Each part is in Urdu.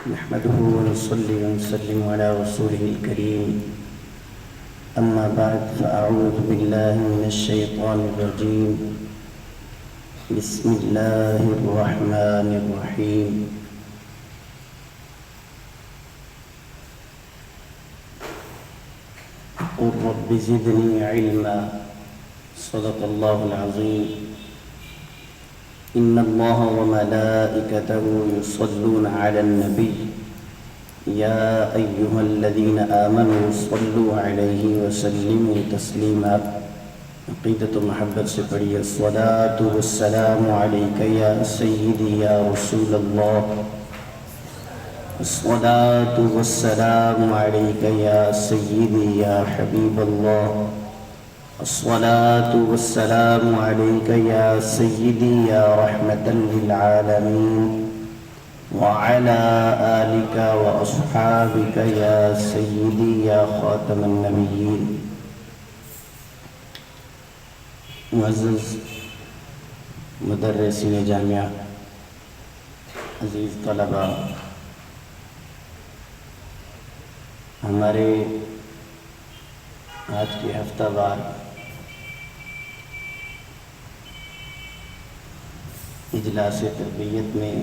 نحمده ونصلي ونسلم على رسوله الكريم. أما بعد فأعوذ بالله من الشيطان الرجيم. بسم الله الرحمن الرحيم. قل رب زدني علما. صدق الله العظيم. إن الله وملائكته يصلون على النبي يا أيها الذين آمنوا صلوا عليه وسلموا تسليما. عقیدت و محبت سے پڑھیے الصلاة والسلام عليك يا سيدي يا رسول الله. الصلاة والسلام عليك يا سيدي يا حبيب الله. الصلاة والسلام عليك يا سيدي يا رحمة للعالمين وعلى آلك وأصحابك يا سيدي يا خاتم النبيين. معزز مدرسین جامعہ، عزیز طلباء، ہمارے آج کے ہفتہ وار اجلاس تربیت میں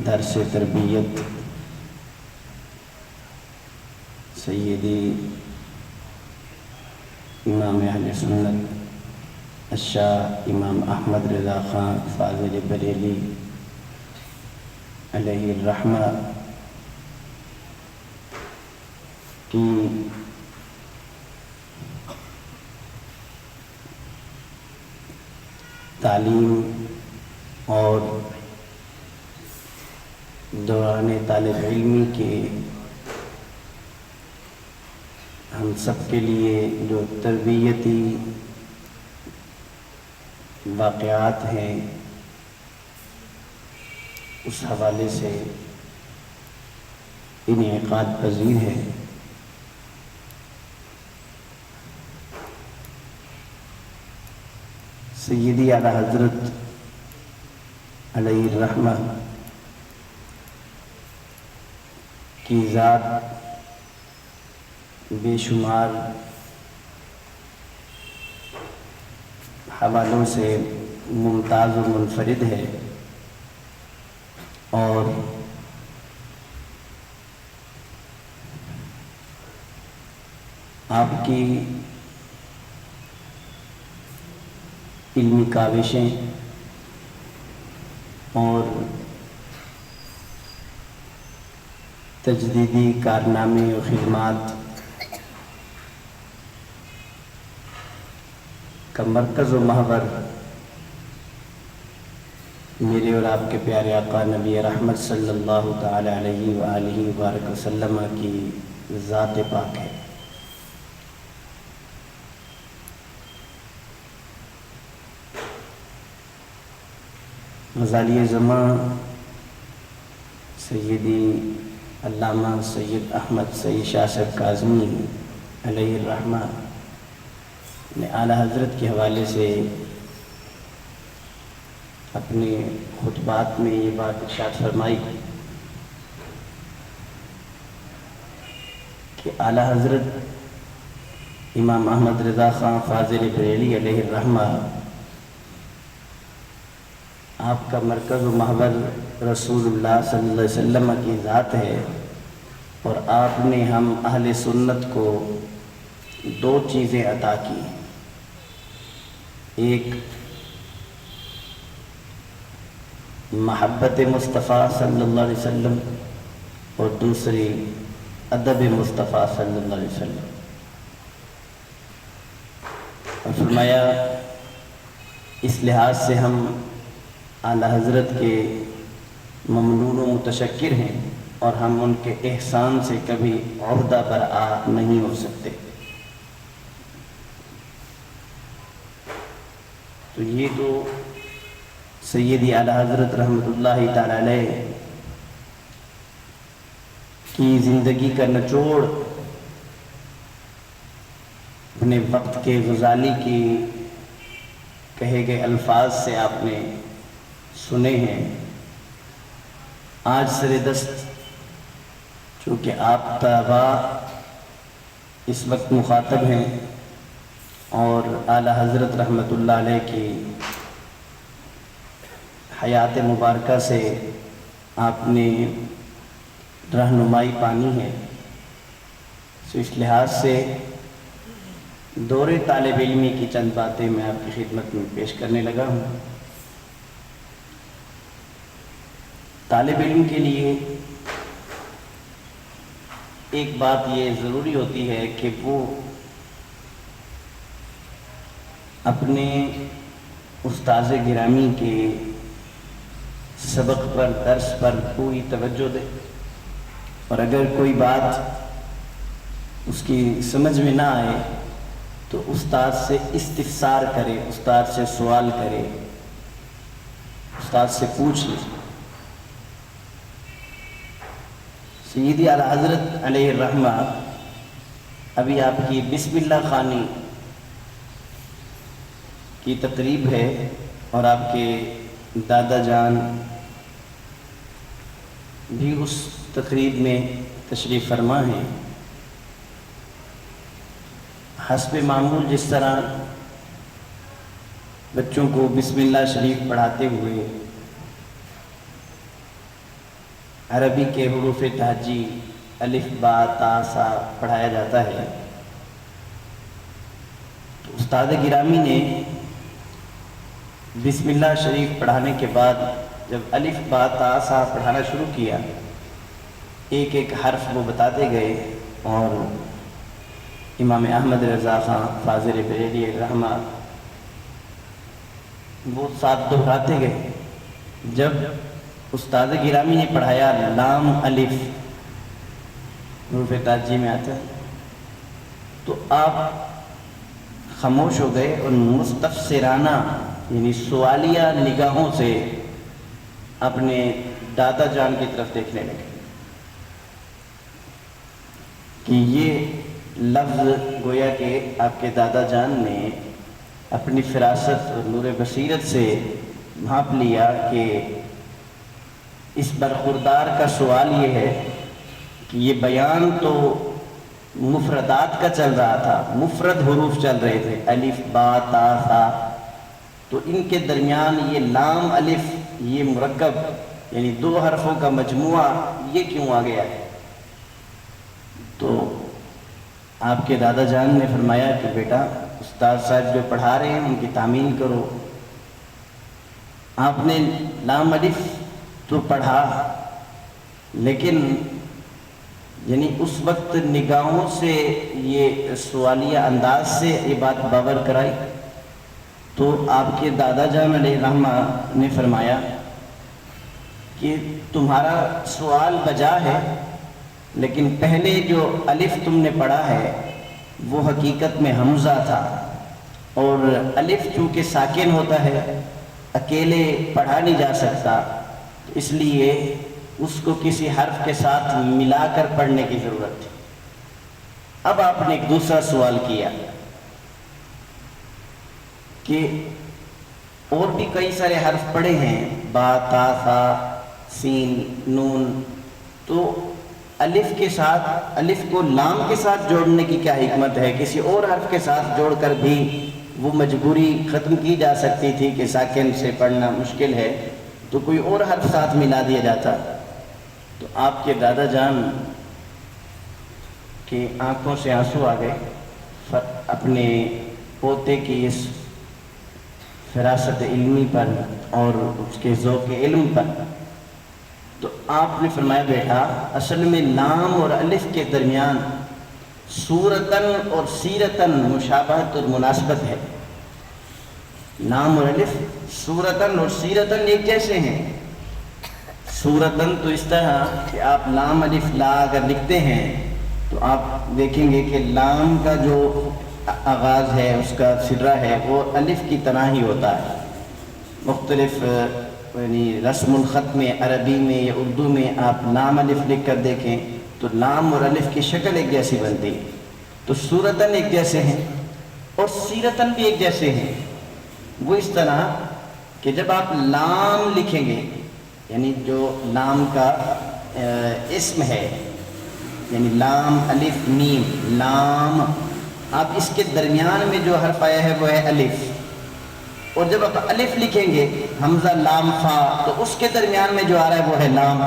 درس تربیت سیدی امام اہل سنت الشاہ امام احمد رضا خان فاضل بریلی علیہ الرحمہ کی تعلیم اور دوران طالب علمی کے ہم سب کے لیے جو تربیتی واقعات ہیں اس حوالے سے انعقاد پذیر ہے. سیدی اعلیٰ حضرت علیہ الرحمہ کی ذات بے شمار حوالوں سے ممتاز و منفرد ہے، اور آپ کی علمی کاوشیں اور تجدیدی کارنامے و خدمات کا مرکز و محور میرے اور آپ کے پیارے آقا نبی رحمت صلی اللہ تعالی علیہ وآلہ وبارک وسلم کی ذات پاک ہے. غزالی زمان سیدی علامہ سید احمد سید شاہ صاحب کاظمی علیہ الرحمہ نے اعلیٰ حضرت کے حوالے سے اپنے خطبات میں یہ بات ارشاد فرمائی کہ اعلیٰ حضرت امام احمد رضا خان فاضل بریلی علیہ الرحمہ آپ کا مرکز و محور رسول اللہ صلی اللہ علیہ وسلم کی ذات ہے، اور آپ نے ہم اہل سنت کو دو چیزیں عطا کی. ایک محبت مصطفیٰ صلی اللہ علیہ وسلم، اور دوسری ادب مصطفیٰ صلی اللہ علیہ وسلم. اور فرمایا اس لحاظ سے ہم اعلیٰ حضرت کے ممنون و متشکر ہیں، اور ہم ان کے احسان سے کبھی عہدہ برآ نہیں ہو سکتے. تو یہ تو سیدی اعلیٰ حضرت رحمۃ اللہ تعالی علیہ کی زندگی کا نچوڑ اپنے وقت کے غزالی کی کہے گئے الفاظ سے آپ نے سنے ہیں آج سر دست چونکہ آپ طلبا اس وقت مخاطب ہیں اور اعلیٰ حضرت رحمۃ اللہ علیہ کی حیات مبارکہ سے آپ نے رہنمائی پانی ہے، تو اس لحاظ سے دور طالب علمی کی چند باتیں میں آپ کی خدمت میں پیش کرنے لگا ہوں۔ طالب علم کے لیے ایک بات یہ ضروری ہوتی ہے کہ وہ اپنے استاذ گرامی کے سبق پر، درس پر پوری توجہ دے، اور اگر کوئی بات اس کی سمجھ میں نہ آئے تو استاد سے استفسار کرے، استاد سے سوال کرے، استاد سے پوچھ لے۔ سیدی اعلیٰ حضرت علیہ الرحمہ ابھی آپ کی بسم اللہ خوانی کی تقریب ہے اور آپ کے دادا جان بھی اس تقریب میں تشریف فرما ہیں۔ حسب معمول جس طرح بچوں کو بسم اللہ شریف پڑھاتے ہوئے عربی کے حروف تہجی الف با تا سا پڑھایا جاتا ہے، تو استاد گرامی نے بسم اللہ شریف پڑھانے کے بعد جب الف با تا سا پڑھانا شروع کیا، ایک ایک حرف وہ بتاتے گئے اور امام احمد رضا خان فاضل بریلی الرحمہ وہ ساتھ دہراتے گئے۔ جب استاد گرامی نے پڑھایا لام الف حروف تہجی میں آتا ہے، تو آپ خاموش ہو گئے اور مستفسرانہ یعنی سوالیہ نگاہوں سے اپنے دادا جان کی طرف دیکھنے لگے کہ یہ لفظ گویا کہ آپ کے دادا جان نے اپنی فراست اور نور بصیرت سے بھانپ لیا کہ اس برخوردار کا سوال یہ ہے کہ یہ بیان تو مفردات کا چل رہا تھا، مفرد حروف چل رہے تھے الف با تا سا، تو ان کے درمیان یہ لام الف یہ مرکب یعنی دو حرفوں کا مجموعہ یہ کیوں آ گیا ہے؟ تو آپ کے دادا جان نے فرمایا کہ بیٹا استاد صاحب جو پڑھا رہے ہیں ان کی تعمیل کرو۔ آپ نے لام الف تو پڑھا، لیکن یعنی اس وقت نگاہوں سے یہ سوالیہ انداز سے یہ بات باور کرائی، تو آپ کے دادا جان علیہ الرحمہ نے فرمایا کہ تمہارا سوال بجا ہے، لیکن پہلے جو الف تم نے پڑھا ہے وہ حقیقت میں حمزہ تھا، اور الف چونکہ ساکن ہوتا ہے اکیلے پڑھا نہیں جا سکتا، اس لیے اس کو کسی حرف کے ساتھ ملا کر پڑھنے کی ضرورت تھی۔ اب آپ نے ایک دوسرا سوال کیا کہ اور بھی کئی سارے حرف پڑھے ہیں با تا سا سین نون، تو الف کے ساتھ الف کو لام کے ساتھ جوڑنے کی کیا حکمت ہے؟ کسی اور حرف کے ساتھ جوڑ کر بھی وہ مجبوری ختم کی جا سکتی تھی کہ ساکن سے پڑھنا مشکل ہے، تو کوئی اور حرف ساتھ ملا دیا جاتا۔ تو آپ کے دادا جان کی آنکھوں سے آنسو آ گئے اپنے پوتے کی اس فراست علمی پر اور اس کے ذوق علم پر۔ تو آپ نے فرمایا بیٹا اصل میں لام اور الف کے درمیان صورتاً اور سیرتاً مشابہت اور مناسبت ہے۔ لام اور الف صورتاً اور سیرتاً ایک جیسے ہیں۔ صورتاً تو اس طرح کہ آپ لام الف لا اگر لکھتے ہیں تو آپ دیکھیں گے کہ لام کا جو آغاز ہے اس کا سرہ ہے وہ الف کی طرح ہی ہوتا ہے۔ مختلف یعنی رسم الخط میں عربی میں یا اردو میں آپ لام الف لکھ کر دیکھیں تو لام اور الف کی شکل ایک جیسی بنتی ہے۔ تو صورتاً ایک جیسے ہیں اور سیرتاً بھی ایک جیسے ہیں۔ وہ اس طرح کہ جب آپ لام لکھیں گے یعنی جو لام کا اسم ہے، یعنی لام الف میم لام، آپ اس کے درمیان میں جو حرف آیا ہے وہ ہے الف، اور جب آپ الف لکھیں گے حمزہ لام فا تو اس کے درمیان میں جو آ رہا ہے وہ ہے لام،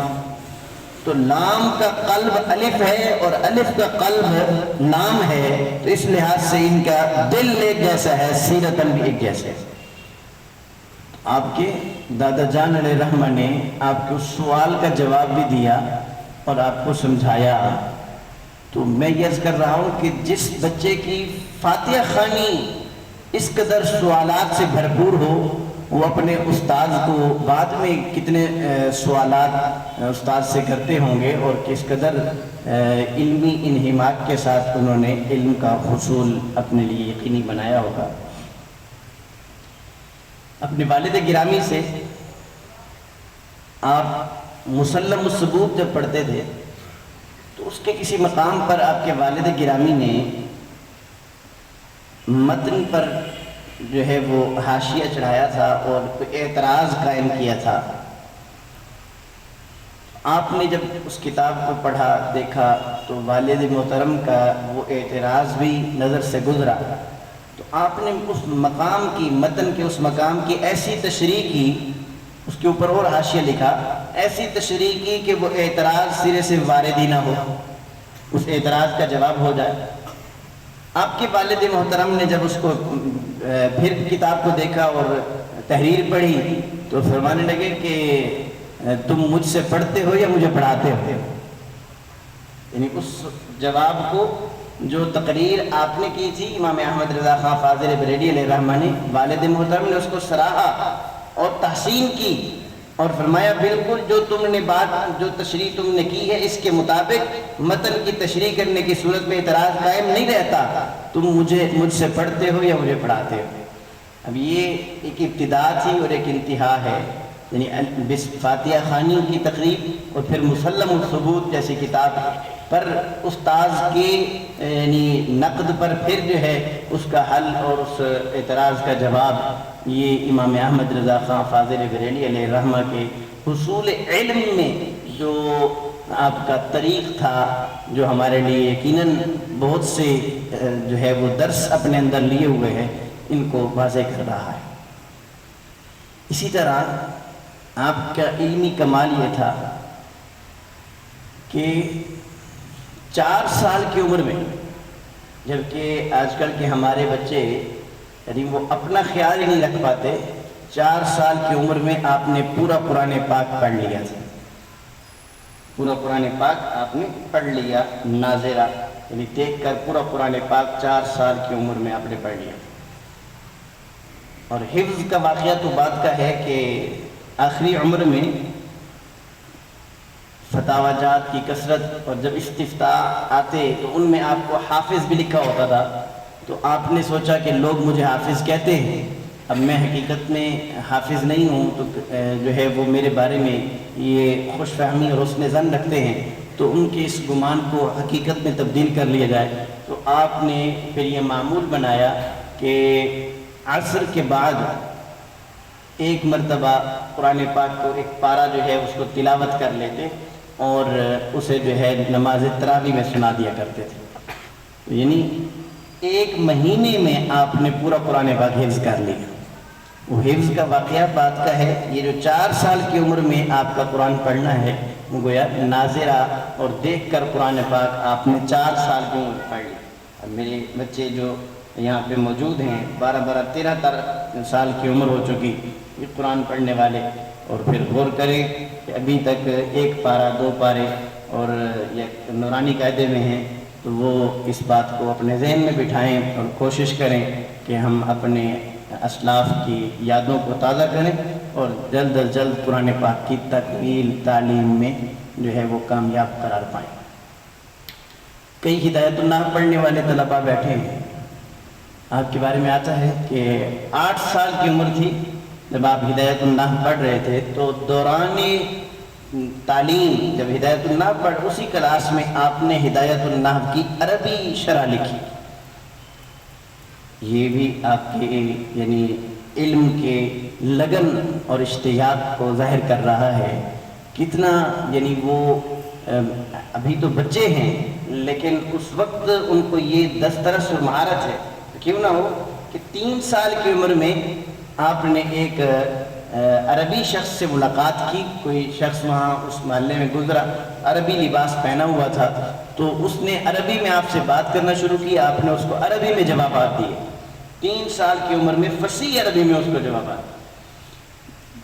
تو لام کا قلب الف ہے اور الف کا قلب لام ہے، تو اس لحاظ سے ان کا دل ایک جیسا ہے، سیرتاً بھی ایک جیسے ہے۔ آپ کے دادا جان علیہ رحمہ نے آپ کے اس سوال کا جواب بھی دیا اور آپ کو سمجھایا۔ تو میں یہ عرض کر رہا ہوں کہ جس بچے کی فاتحہ خوانی اس قدر سوالات سے بھرپور ہو، وہ اپنے استاد کو بعد میں کتنے سوالات استاد سے کرتے ہوں گے، اور کس قدر علمی انہماک کے ساتھ انہوں نے علم کا حصول اپنے لیے یقینی بنایا ہوگا۔ اپنے والد گرامی سے آپ مسلم الثبوت جب پڑھتے تھے تو اس کے کسی مقام پر آپ کے والد گرامی نے متن پر جو ہے وہ حاشیہ چڑھایا تھا اور اعتراض قائم کیا تھا۔ آپ نے جب اس کتاب کو پڑھا دیکھا تو والد محترم کا وہ اعتراض بھی نظر سے گزرا، تو آپ نے اس مقام کی متن کے اس مقام کی ایسی تشریح کی، اس کے اوپر اور حاشیہ لکھا، ایسی تشریح کی کہ وہ اعتراض سرے سے وارد ہی نہ ہو، اس اعتراض کا جواب ہو جائے۔ آپ کے والد محترم نے جب اس کو پھر کتاب کو دیکھا اور تحریر پڑھی تو فرمانے لگے کہ تم مجھ سے پڑھتے ہو یا مجھے پڑھاتے ہو؟ یعنی اس جواب کو جو تقریر آپ نے کی تھی امام احمد رضا خان فاضل بریلوی علیہ رحمہ نے، والد محترم نے اس کو سراہا اور تحسین کی اور فرمایا بالکل جو تم نے بات جو تشریح تم نے کی ہے اس کے مطابق متن کی تشریح کرنے کی صورت میں اعتراض قائم نہیں رہتا، تم مجھ سے پڑھتے ہو یا مجھے پڑھاتے ہو۔ اب یہ ایک ابتدا تھی اور ایک انتہا ہے، یعنی فاتحہ خوانی کی تقریب اور پھر مسلم الثبوت جیسی کتاب پر استاذ کے یعنی نقد پر پھر جو ہے اس کا حل اور اس اعتراض کا جواب، یہ امام احمد رضا خان فاضل بریلوی علیہ رحمہ کے حصول علم میں جو آپ کا طریق تھا، جو ہمارے لیے یقیناً بہت سے جو ہے وہ درس اپنے اندر لیے ہوئے ہیں، ان کو واضح کر رہا ہے۔ اسی طرح آپ کا علمی کمال یہ تھا کہ 4 سال کی عمر میں، جبکہ آج کل کے ہمارے بچے یعنی وہ اپنا خیال ہی نہیں رکھ پاتے، 4 سال کی عمر میں آپ نے پورا قرآن پاک پڑھ لیا تھا، پورا قرآن پاک آپ نے پڑھ لیا ناظرہ، یعنی دیکھ کر پورا قرآن پاک 4 سال کی عمر میں آپ نے پڑھ لیا۔ اور حفظ کا واقعہ تو بات کا ہے کہ آخری عمر میں فتاوی جات کی کثرت اور جب استفتاء آتے تو ان میں آپ کو حافظ بھی لکھا ہوتا تھا، تو آپ نے سوچا کہ لوگ مجھے حافظ کہتے ہیں، اب میں حقیقت میں حافظ نہیں ہوں، تو جو ہے وہ میرے بارے میں یہ خوش فہمی اور حسن ظن رکھتے ہیں، تو ان کے اس گمان کو حقیقت میں تبدیل کر لیا جائے۔ تو آپ نے پھر یہ معمول بنایا کہ عصر کے بعد ایک مرتبہ قرآن پاک کو ایک پارہ جو ہے اس کو تلاوت کر لیتے اور اسے جو ہے نماز تراویح میں سنا دیا کرتے تھے، یعنی 1 مہینے میں آپ نے پورا قرآن پاک حفظ کر لیا۔ وہ حفظ کا واقعہ بات کا ہے، یہ جو 4 سال کی عمر میں آپ کا قرآن پڑھنا ہے وہ گویا ناظرہ اور دیکھ کر قرآن پاک آپ نے 4 سال کی عمر پڑھ لیا۔ اب میرے بچے جو یہاں پہ موجود ہیں 12 13 سال کی عمر ہو چکی یہ قرآن پڑھنے والے، اور پھر غور کریں کہ ابھی تک 1 پارہ 2 پارے اور یہ نورانی قاعدے میں ہیں، تو وہ اس بات کو اپنے ذہن میں بٹھائیں اور کوشش کریں کہ ہم اپنے اسلاف کی یادوں کو تازہ کریں اور جلد از جلد قرآن پاک کی تکمیل تعلیم میں جو ہے وہ کامیاب قرار پائیں۔ کئی ہدایت النحو پڑھنے والے طلباء بیٹھے ہیں، آپ کے بارے میں آتا ہے کہ 8 سال کی عمر تھی جب آپ ہدایت النحو پڑھ رہے تھے، تو دوران تعلیم جب ہدایت النحو پڑھ اسی کلاس میں آپ نے ہدایت النحو کی عربی شرح لکھی۔ یہ بھی آپ کے یعنی علم کے لگن اور اشتیاق کو ظاہر کر رہا ہے، کتنا یعنی وہ ابھی تو بچے ہیں لیکن اس وقت ان کو یہ دسترس اور مہارت ہے۔ کیوں نہ ہو کہ 3 سال کی عمر میں آپ نے ایک عربی شخص سے ملاقات کی، کوئی شخص وہاں اس محلے میں گزرا، عربی لباس پہنا ہوا تھا، تو اس نے عربی میں آپ سے بات کرنا شروع کی، آپ نے اس کو عربی میں جوابات دیے۔ 3 سال کی عمر میں فصیح عربی میں اس کو جوابات۔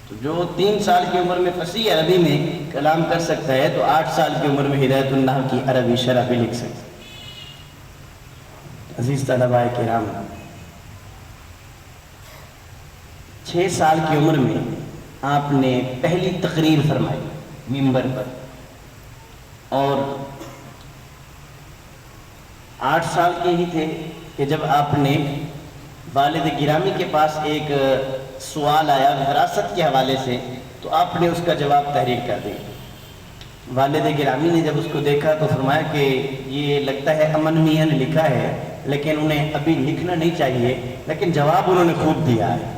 تو جو 3 سال کی عمر میں فصیح عربی میں کلام کر سکتا ہے تو 8 سال کی عمر میں ہدایت اللہ کی عربی شرح بھی لکھ سکتا ہے۔ عزیز طلباء کرام، 6 سال کی عمر میں آپ نے پہلی تقریر فرمائی منبر پر، اور 8 سال کے ہی تھے کہ جب آپ نے والد گرامی کے پاس ایک سوال آیا وراثت کے حوالے سے، تو آپ نے اس کا جواب تحریر کر دیا۔ والد گرامی نے جب اس کو دیکھا تو فرمایا کہ یہ لگتا ہے امن میاں نے لکھا ہے، لیکن انہیں ابھی لکھنا نہیں چاہیے، لیکن جواب انہوں نے خوب دیا ہے۔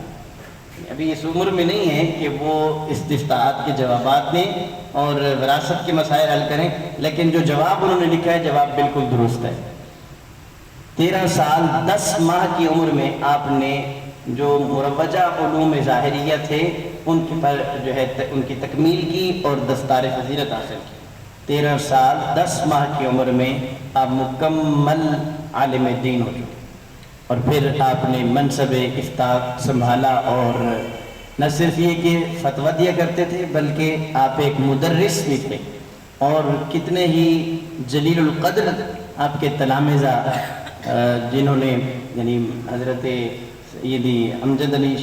ابھی اس عمر میں نہیں ہے کہ وہ استفتاءات کے جوابات دیں اور وراثت کے مسائل حل کریں، لیکن جو جواب انہوں نے لکھا ہے جواب بالکل درست ہے۔ 13 سال 10 ماہ کی عمر میں آپ نے جو مروجہ علوم ظاہریہ تھے ان کے پر جو ہے ان کی تکمیل کی اور دستار فضیلت حاصل کی۔ 13 سال 10 ماہ کی عمر میں آپ مکمل عالم دین ہو چکے، اور پھر آپ نے منصب افتاء سنبھالا، اور نہ صرف یہ کہ فتویٰ دیا کرتے تھے بلکہ آپ ایک مدرس بھی تھے، اور کتنے ہی جلیل القدر آپ کے تلامذہ جنہوں نے یعنی حضرت سیدی امجد علی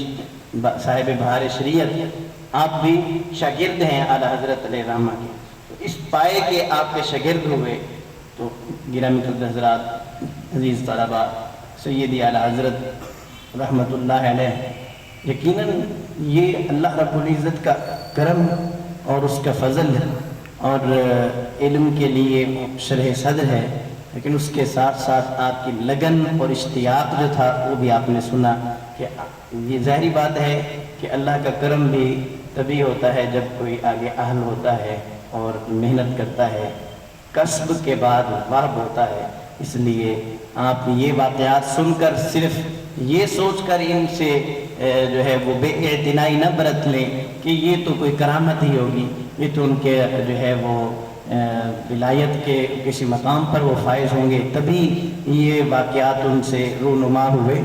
صاحب بہار شریعت، آپ بھی شاگرد ہیں اعلیٰ حضرت علیہ الرحمہ کے، تو اس پائے کے آپ کے شاگرد ہوئے۔ تو گرامی قدر حضرات، عزیز طلباء، سیدی اعلیٰ حضرت رحمۃ اللہ علیہ، یقیناً یہ اللہ رب العزت کا کرم اور اس کا فضل ہے، اور علم کے لیے شرح صدر ہے، لیکن اس کے ساتھ ساتھ آپ کی لگن اور اشتیاق جو تھا وہ بھی آپ نے سنا کہ یہ ظاہری بات ہے کہ اللہ کا کرم بھی تبھی ہوتا ہے جب کوئی آگے اہل ہوتا ہے اور محنت کرتا ہے، کسب کے بعد وہب ہوتا ہے۔ اس لیے آپ یہ واقعات سن کر صرف یہ سوچ کر ان سے جو ہے وہ بے اعتنائی نہ برت لیں کہ یہ تو کوئی کرامت ہی ہوگی، یہ تو ان کے جو ہے وہ ولایت کے کسی مقام پر وہ فائز ہوں گے تبھی یہ واقعات ان سے رونما ہوئے،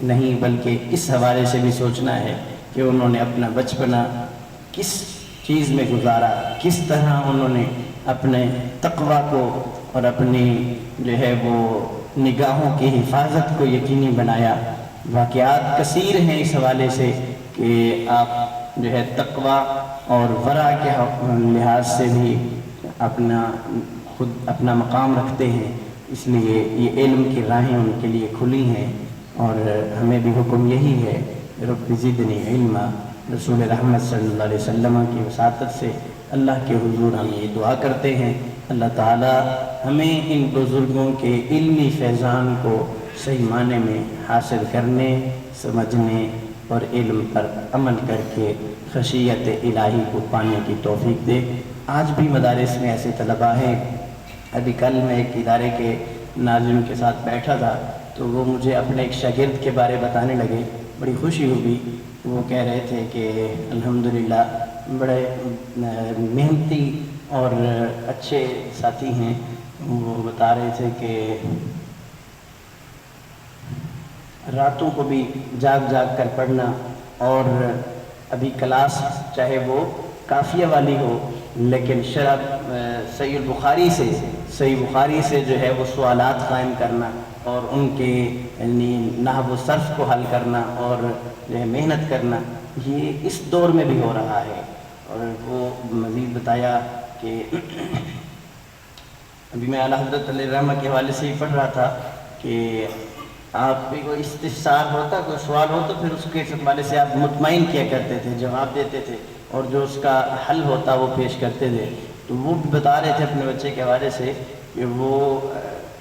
نہیں، بلکہ اس حوالے سے بھی سوچنا ہے کہ انہوں نے اپنا بچپنا کس چیز میں گزارا، کس طرح انہوں نے اپنے تقوی کو اور اپنی جو ہے وہ نگاہوں کی حفاظت کو یقینی بنایا۔ واقعات کثیر ہیں اس حوالے سے کہ آپ جو ہے تقوی اور ورع کے لحاظ سے بھی اپنا مقام رکھتے ہیں، اس لیے یہ علم کی راہیں ان کے لیے کھلی ہیں، اور ہمیں بھی حکم یہی ہے، رب زدنی علما، رسول رحمت صلی اللہ علیہ وسلم کی وساطت سے اللہ کے حضور ہم یہ دعا کرتے ہیں، اللہ تعالی ہمیں ان بزرگوں کے علمی فیضان کو صحیح معنی میں حاصل کرنے، سمجھنے اور علم پر عمل کر کے خشیت الہی کو پانے کی توفیق دے۔ آج بھی مدارس میں ایسے طلباء ہیں، ابھی کل میں ایک ادارے کے ناظم کے ساتھ بیٹھا تھا تو وہ مجھے اپنے ایک شاگرد کے بارے بتانے لگے، بڑی خوشی ہوئی۔ وہ کہہ رہے تھے کہ الحمدللہ بڑے محنتی اور اچھے ساتھی ہیں۔ وہ بتا رہے تھے کہ راتوں کو بھی جاگ جاگ کر پڑھنا، اور ابھی کلاس چاہے وہ کافیہ والی ہو لیکن شرح صحیح بخاری سے جو ہے وہ سوالات قائم کرنا اور ان کے یعنی نحو و صرف کو حل کرنا اور جو ہے محنت کرنا، یہ اس دور میں بھی ہو رہا ہے۔ اور وہ مزید بتایا کہ ابھی میں اعلیٰ حضرت علیہ الرحمہ کے حوالے سے ہی پڑھ رہا تھا کہ آپ بھی کوئی استفسار ہوتا، کوئی سوال ہو تو پھر اس کے حوالے سے آپ مطمئن کیا کرتے تھے، جواب دیتے تھے، اور جو اس کا حل ہوتا وہ پیش کرتے تھے۔ تو وہ بھی بتا رہے تھے اپنے بچے کے حوالے سے کہ وہ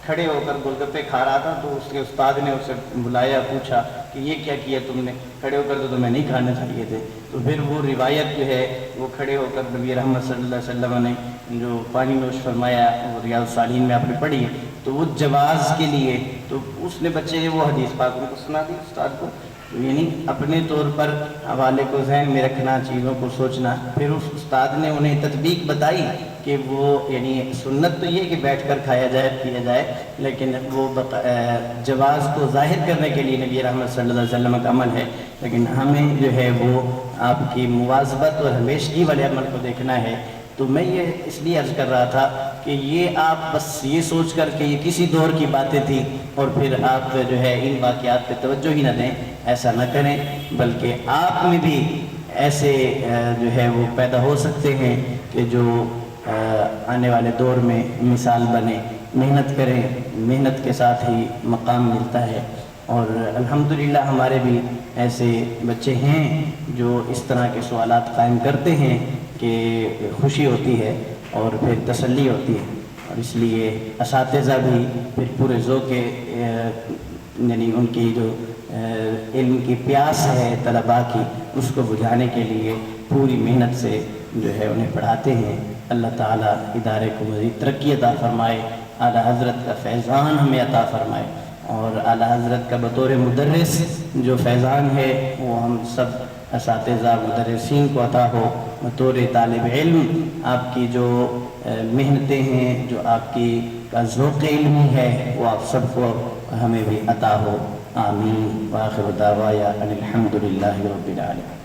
کھڑے ہو کر گول گپے کھا رہا تھا تو اس کے استاد نے اسے بلایا، پوچھا کہ یہ کیا کیا تم نے، کھڑے ہو کر تو تمہیں نہیں کھانا چاہیے تھے۔ تو پھر وہ روایت جو ہے وہ کھڑے ہو کر نبی رحمت صلی اللہ علیہ وسلم نے جو پانی نوش فرمایا اور ریاض الصالحین میں آپ نے پڑھی ہے، تو وہ جواز کے لیے، تو اس نے بچے نے وہ حدیث پاک ان کو سنا دی استاد کو، یعنی اپنے طور پر حوالے کو ذہن میں رکھنا، چیزوں کو سوچنا۔ پھر اس استاد نے انہیں تطبیق بتائی کہ وہ یعنی سنت تو یہ کہ بیٹھ کر کھایا جائے پیا جائے، لیکن وہ جواز کو ظاہر کرنے کے لیے نبی رحمت صلی اللہ علیہ وسلم کا عمل ہے، لیکن ہمیں جو ہے وہ آپ کی مواظبت اور ہمیشگی والے عمل کو دیکھنا ہے۔ تو میں یہ اس لیے عرض کر رہا تھا کہ یہ آپ بس یہ سوچ کر کہ یہ کسی دور کی باتیں تھیں اور پھر آپ جو ہے ان واقعات پہ توجہ ہی نہ دیں، ایسا نہ کریں، بلکہ آپ میں بھی ایسے جو ہے وہ پیدا ہو سکتے ہیں کہ جو آنے والے دور میں مثال بنے۔ محنت کریں، محنت کے ساتھ ہی مقام ملتا ہے، اور الحمدللہ ہمارے بھی ایسے بچے ہیں جو اس طرح کے سوالات قائم کرتے ہیں کہ خوشی ہوتی ہے اور پھر تسلی ہوتی ہے، اور اس لیے اساتذہ بھی پھر پورے ذوق یعنی ان کی جو علم کی پیاس ہے طلباء کی، اس کو بجھانے کے لیے پوری محنت سے جو ہے انہیں پڑھاتے ہیں۔ اللہ تعالیٰ ادارے کو مزید ترقی عطا فرمائے، اعلیٰ حضرت کا فیضان ہمیں عطا فرمائے، اور اعلیٰ حضرت کا بطور مدرس جو فیضان ہے وہ ہم سب اساتذہ مدرسین کو عطا ہو۔ بطور طالب علم آپ کی جو محنتیں ہیں، جو آپ کی کا ذوق علمی ہے، وہ آپ سب کو ہمیں بھی عطا ہو۔ آمین۔ وآخر دعوایا ان الحمد للہ رب العالمین۔